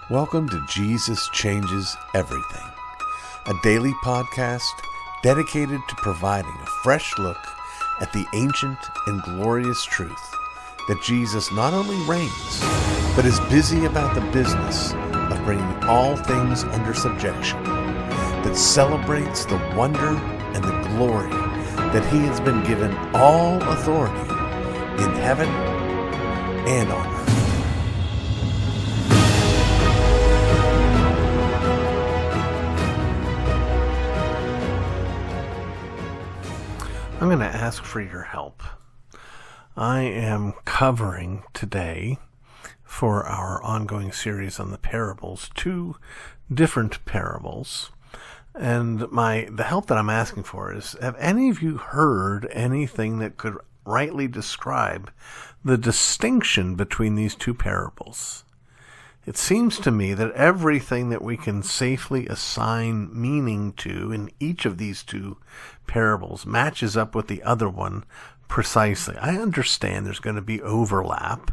Welcome to Jesus Changes Everything, a daily podcast dedicated to providing a fresh look at the ancient and glorious truth that Jesus not only reigns, but is busy about the business of bringing all things under subjection, that celebrates the wonder and the glory that he has been given all authority in heaven and on earth. I'm going to ask for your help. I am covering today, for our ongoing series on the parables, 2 different parables. And the help that I'm asking for is, have any of you heard anything that could rightly describe the distinction between these 2 parables? It seems to me that everything that we can safely assign meaning to in each of these 2 parables matches up with the other one precisely. I understand there's going to be overlap,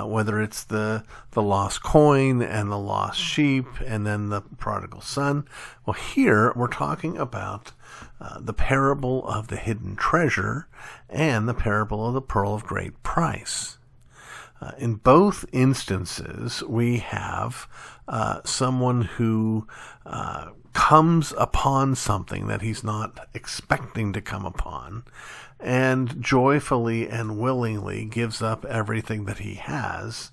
whether it's the lost coin and the lost sheep and then the prodigal son. Well, here we're talking about the parable of the hidden treasure and the parable of the pearl of great price. In both instances, we have someone who comes upon something that he's not expecting to come upon, and joyfully and willingly gives up everything that he has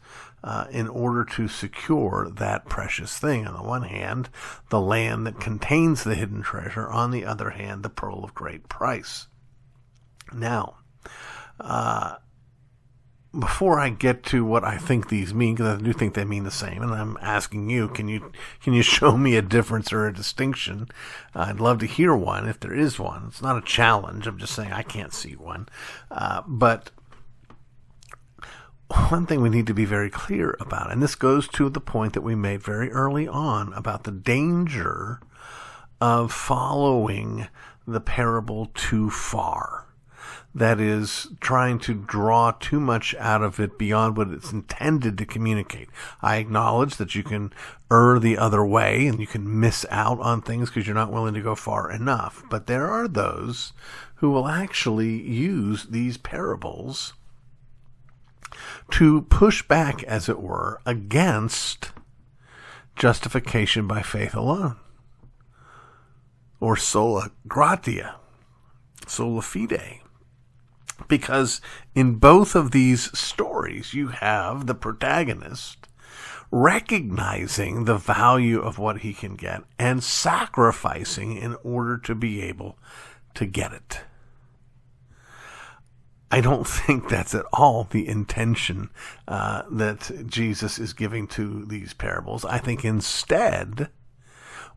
in order to secure that precious thing. On the one hand, the land that contains the hidden treasure. On the other hand, the pearl of great price. Now, before I get to what I think these mean, because I do think they mean the same, and I'm asking you, can you show me a difference or a distinction? I'd love to hear one, if there is one. It's not a challenge. I'm just saying I can't see one. But one thing we need to be very clear about, and this goes to the point that we made very early on about the danger of following the parable too far. That is, trying to draw too much out of it beyond what it's intended to communicate. I acknowledge that you can err the other way and you can miss out on things because you're not willing to go far enough. But there are those who will actually use these parables to push back, as it were, against justification by faith alone, or sola gratia, sola fide. Because in both of these stories, you have the protagonist recognizing the value of what he can get and sacrificing in order to be able to get it. I don't think that's at all the intention that Jesus is giving to these parables. I think instead,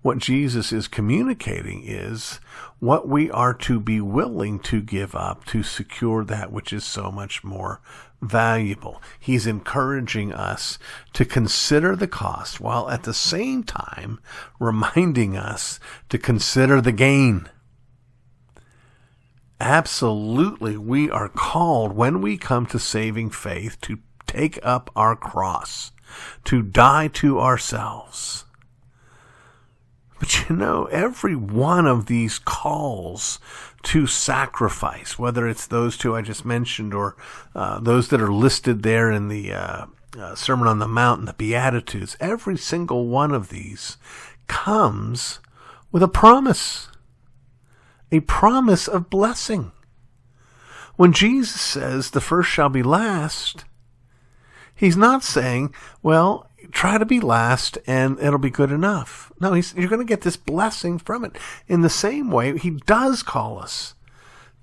what Jesus is communicating is what we are to be willing to give up to secure that which is so much more valuable. He's encouraging us to consider the cost while at the same time reminding us to consider the gain. Absolutely, we are called when we come to saving faith to take up our cross, to die to ourselves. But every one of these calls to sacrifice, whether it's those 2 I just mentioned or those that are listed there in the Sermon on the Mount and the Beatitudes, every single one of these comes with a promise of blessing. When Jesus says the first shall be last, he's not saying, well, try to be last and it'll be good enough. No, you're going to get this blessing from it. In the same way, he does call us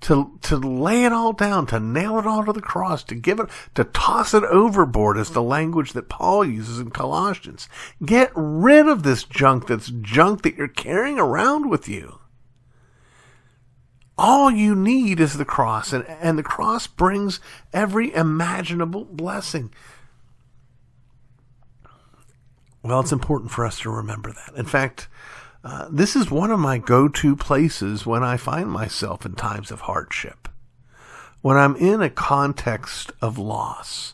to lay it all down, to nail it all to the cross, to give it, to toss it overboard, is the language that Paul uses in Colossians. Get rid of this junk that you're carrying around with you. All you need is the cross, and the cross brings every imaginable blessing. Well, it's important for us to remember that. In fact, this is one of my go-to places when I find myself in times of hardship. When I'm in a context of loss,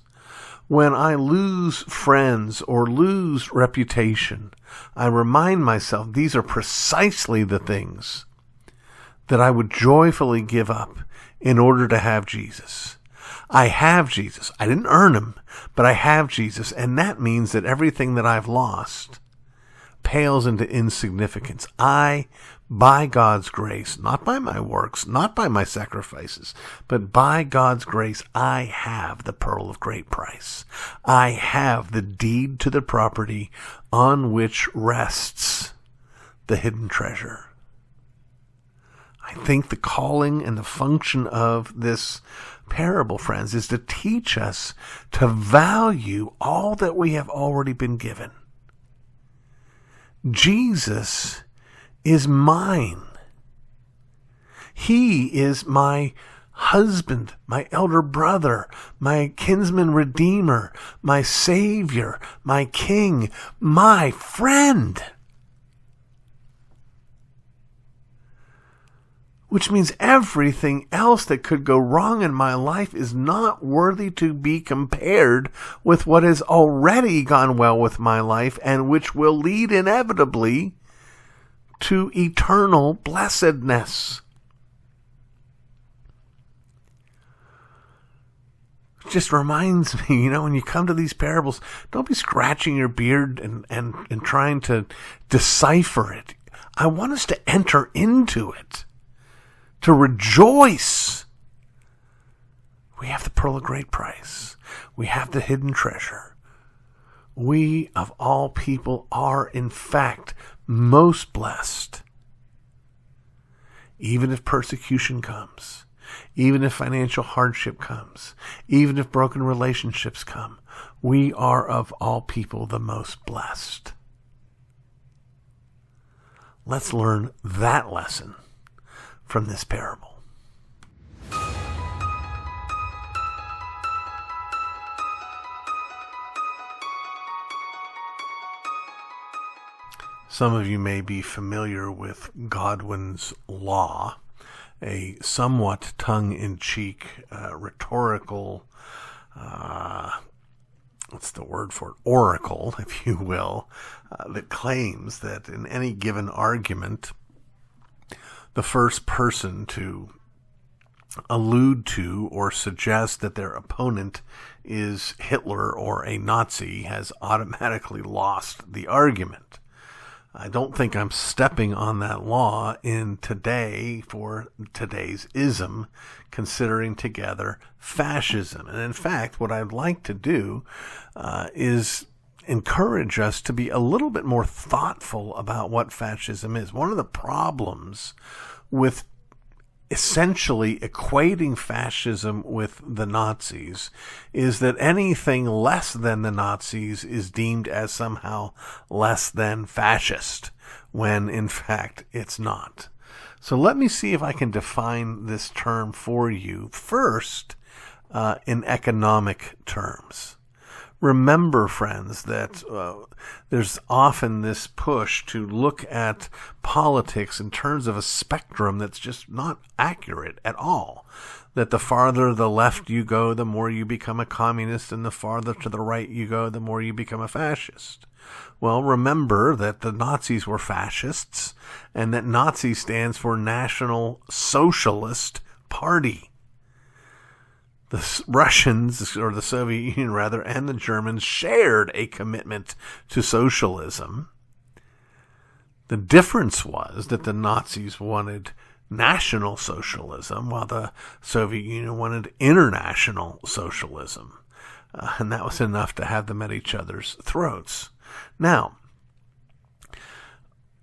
When I lose friends or lose reputation, I remind myself these are precisely the things that I would joyfully give up in order to have Jesus. I have Jesus. I didn't earn him, but I have Jesus, and that means that everything that I've lost pales into insignificance. I, by God's grace, not by my works, not by my sacrifices, but by God's grace, I have the pearl of great price. I have the deed to the property on which rests the hidden treasure. I think the calling and the function of this parable, friends, is to teach us to value all that we have already been given. Jesus is mine. He is my husband, my elder brother, my kinsman redeemer, my savior, my king, my friend. Which means everything else that could go wrong in my life is not worthy to be compared with what has already gone well with my life and which will lead inevitably to eternal blessedness. It just reminds me, when you come to these parables, don't be scratching your beard and trying to decipher it. I want us to enter into it. To rejoice. We have the pearl of great price. We have the hidden treasure. We, of all people, are in fact most blessed. Even if persecution comes, even if financial hardship comes, even if broken relationships come, we are of all people the most blessed. Let's learn that lesson from this parable. Some of you may be familiar with Godwin's Law, a somewhat tongue-in-cheek, rhetorical, what's the word for it? Oracle, if you will, that claims that in any given argument, the first person to allude to or suggest that their opponent is Hitler or a Nazi has automatically lost the argument. I don't think I'm stepping on that law in today for today's ism, considering together fascism. And in fact, what I'd like to do is encourage us to be a little bit more thoughtful about what fascism is. One of the problems with essentially equating fascism with the Nazis is that anything less than the Nazis is deemed as somehow less than fascist, when in fact it's not. So let me see if I can define this term for you first in economic terms. Remember, friends, that there's often this push to look at politics in terms of a spectrum that's just not accurate at all. That the farther the left you go, the more you become a communist, and the farther to the right you go, the more you become a fascist. Well, remember that the Nazis were fascists, and that Nazi stands for National Socialist Party. The Russians, or the Soviet Union rather, and the Germans shared a commitment to socialism. The difference was that the Nazis wanted National Socialism, while the Soviet Union wanted international socialism. And that was enough to have them at each other's throats. Now,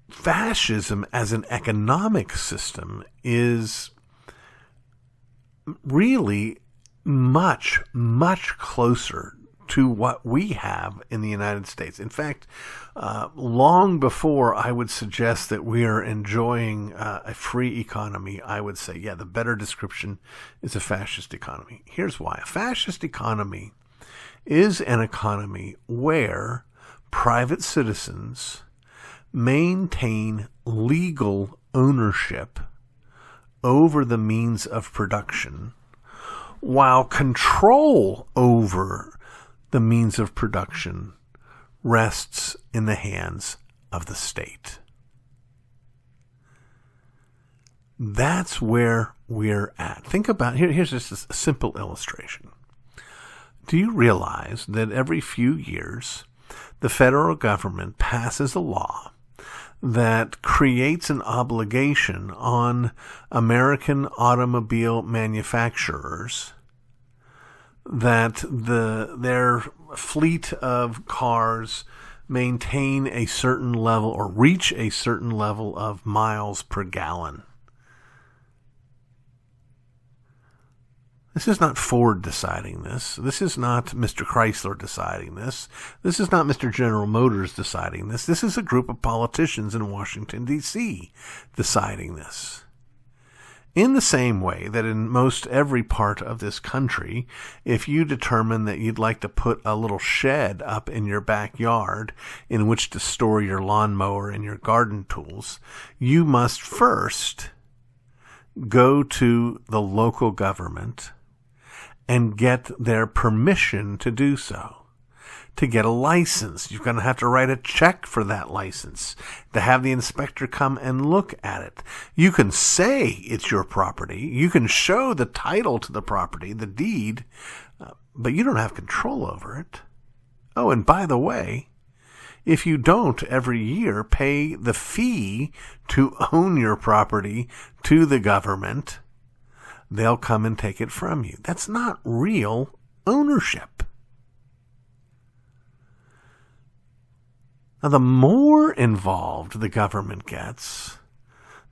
fascism as an economic system is really much, much closer to what we have in the United States. In fact, long before I would suggest that we are enjoying a free economy, I would say, the better description is a fascist economy. Here's why. A fascist economy is an economy where private citizens maintain legal ownership over the means of production, while control over the means of production rests in the hands of the state. That's where we're at. Think about, here's just a simple illustration. Do you realize that every few years, the federal government passes a law that creates an obligation on American automobile manufacturers that their fleet of cars maintain a certain level or reach a certain level of miles per gallon? This is not Ford deciding this. This is not Mr. Chrysler deciding this. This is not Mr. General Motors deciding this. This is a group of politicians in Washington, D.C. deciding this. In the same way that in most every part of this country, if you determine that you'd like to put a little shed up in your backyard in which to store your lawnmower and your garden tools, you must first go to the local government and get their permission to do so. To get a license, you're going to have to write a check for that license, to have the inspector come and look at it. You can say it's your property. You can show the title to the property, the deed, but you don't have control over it. Oh, and by the way, if you don't every year pay the fee to own your property to the government, they'll come and take it from you. That's not real ownership. Now, the more involved the government gets,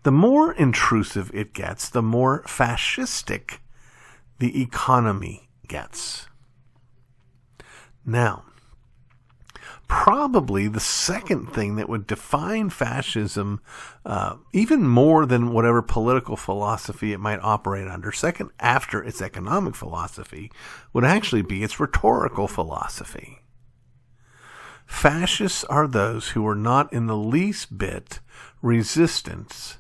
the more intrusive it gets, the more fascistic the economy gets. Now, probably the second thing that would define fascism, even more than whatever political philosophy it might operate under, second after its economic philosophy, would actually be its rhetorical philosophy. Fascists are those who are not in the least bit resistant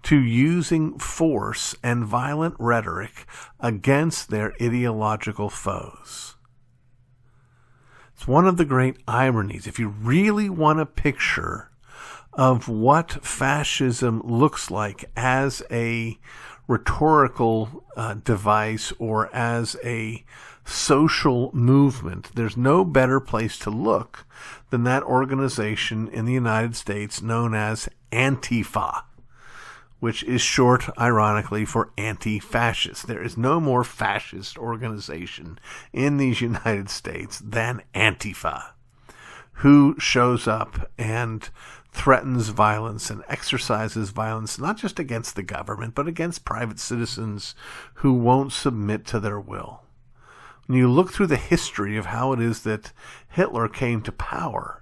to using force and violent rhetoric against their ideological foes. It's one of the great ironies. If you really want a picture of what fascism looks like as a rhetorical device or as a social movement, there's no better place to look than that organization in the United States known as Antifa, which is short, ironically, for anti-fascist. There is no more fascist organization in these United States than Antifa, who shows up and threatens violence and exercises violence not just against the government, but against private citizens who won't submit to their will. When you look through the history of how it is that Hitler came to power,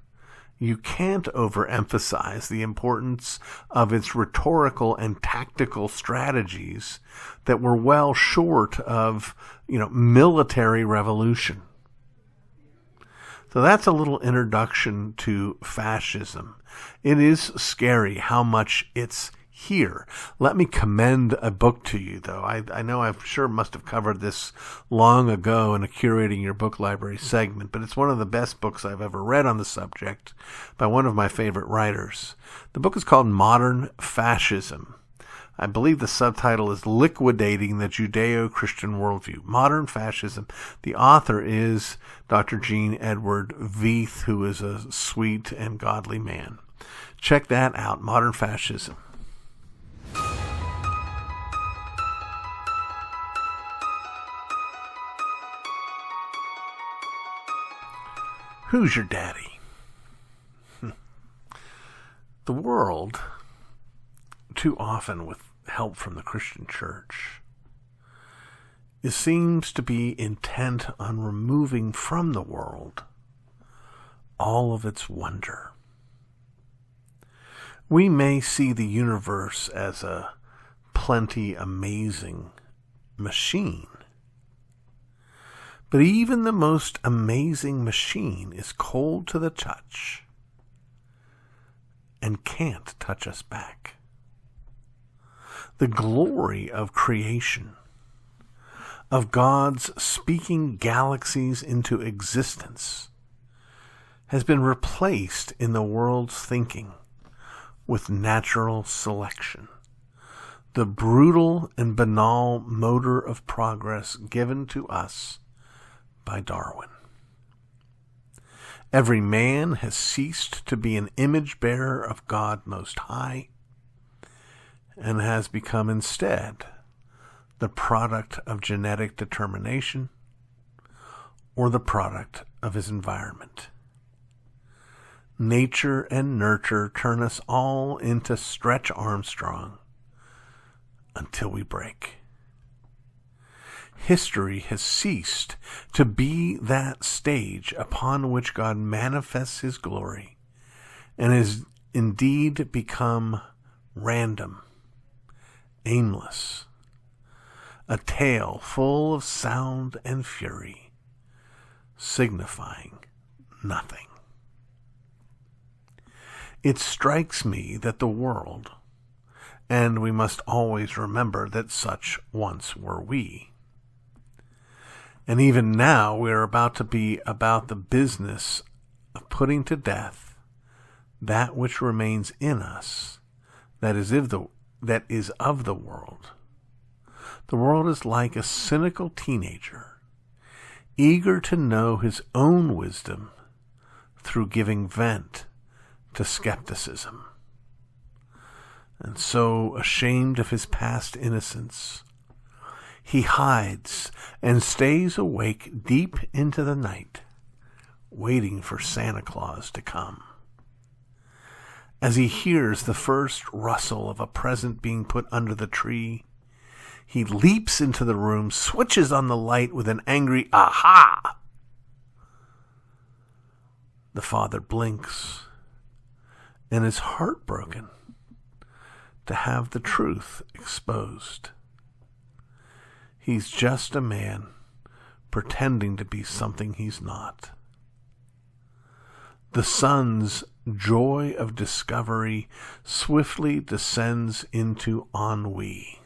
you can't overemphasize the importance of its rhetorical and tactical strategies that were well short of, military revolution. So that's a little introduction to fascism. It is scary how much it's here. Let me commend a book to you, though. I know I sure must have covered this long ago in a Curating Your Book Library segment, but it's one of the best books I've ever read on the subject by one of my favorite writers. The book is called Modern Fascism. I believe the subtitle is Liquidating the Judeo-Christian Worldview. Modern Fascism. The author is Dr. Jean Edward Veith, who is a sweet and godly man. Check that out, Modern Fascism. Who's your daddy? The world, too often with help from the Christian church, it seems to be intent on removing from the world all of its wonder. We may see the universe as a plenty amazing machine, but even the most amazing machine is cold to the touch and can't touch us back. The glory of creation, of God's speaking galaxies into existence has been replaced in the world's thinking with natural selection, the brutal and banal motor of progress given to us by Darwin. Every man has ceased to be an image bearer of God Most High and has become instead the product of genetic determination or the product of his environment. Nature and nurture turn us all into Stretch Armstrong until we break. History has ceased to be that stage upon which God manifests his glory and has indeed become random, aimless, a tale full of sound and fury, signifying nothing. It strikes me that the world, and we must always remember that such once were we, and even now we are about to be about the business of putting to death that which remains in us, that is of the world. The world is like a cynical teenager, eager to know his own wisdom through giving vent to skepticism. And so, ashamed of his past innocence, he hides and stays awake deep into the night, waiting for Santa Claus to come. As he hears the first rustle of a present being put under the tree, he leaps into the room, switches on the light with an angry "Aha!" The father blinks and is heartbroken to have the truth exposed. He's just a man pretending to be something he's not. The son's joy of discovery swiftly descends into ennui.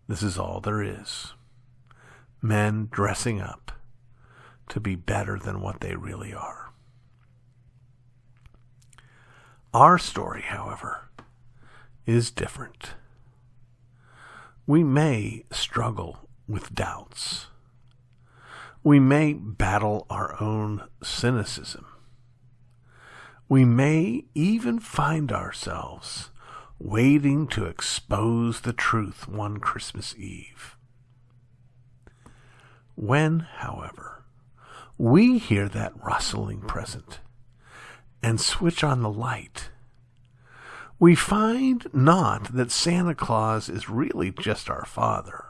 This is all there is. Men dressing up to be better than what they really are. Our story, however, is different. We may struggle with doubts. We may battle our own cynicism. We may even find ourselves waiting to expose the truth one Christmas Eve. When, however, we hear that rustling present and switch on the light, we find not that Santa Claus is really just our father,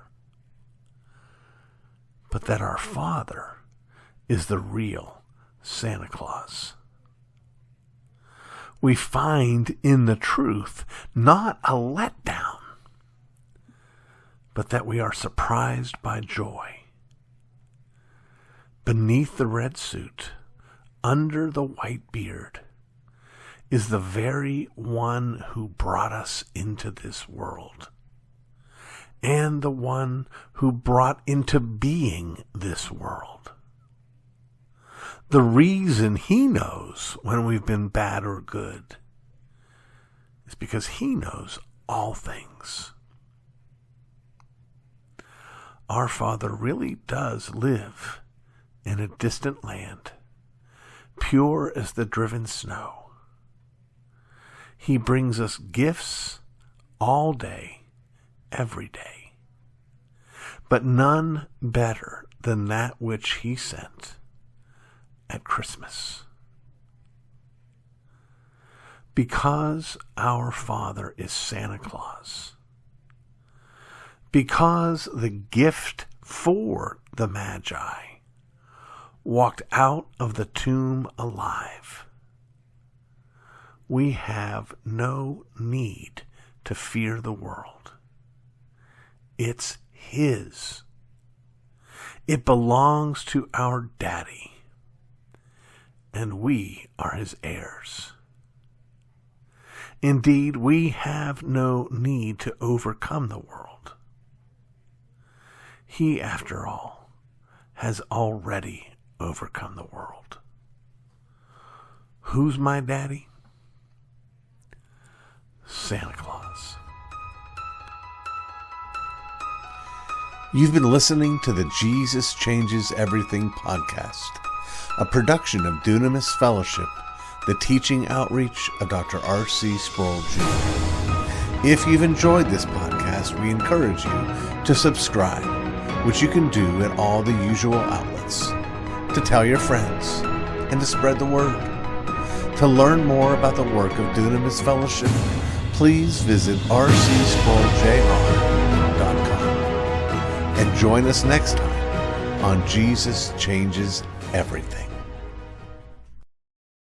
but that our father is the real Santa Claus. We find in the truth not a letdown, but that we are surprised by joy. Beneath the red suit, under the white beard, is the very one who brought us into this world, and the one who brought into being this world. The reason he knows when we've been bad or good is because he knows all things. Our Father really does live in a distant land, pure as the driven snow. He brings us gifts all day, every day, but none better than that which he sent at Christmas. Because our Father is Santa Claus, because the gift for the Magi walked out of the tomb alive, we have no need to fear the world. It's his. It belongs to our daddy, and we are his heirs. Indeed, we have no need to overcome the world. He, after all, has already overcome the world. Who's my daddy? Santa Claus. You've been listening to the Jesus Changes Everything podcast, a production of Dunamis Fellowship, the teaching outreach of Dr. R.C. Sproul Jr. If you've enjoyed this podcast, we encourage you to subscribe, which you can do at all the usual outlets, to tell your friends, and to spread the word. To learn more about the work of Dunamis Fellowship, please visit rcsproulJR.com. And join us next time on Jesus Changes Everything.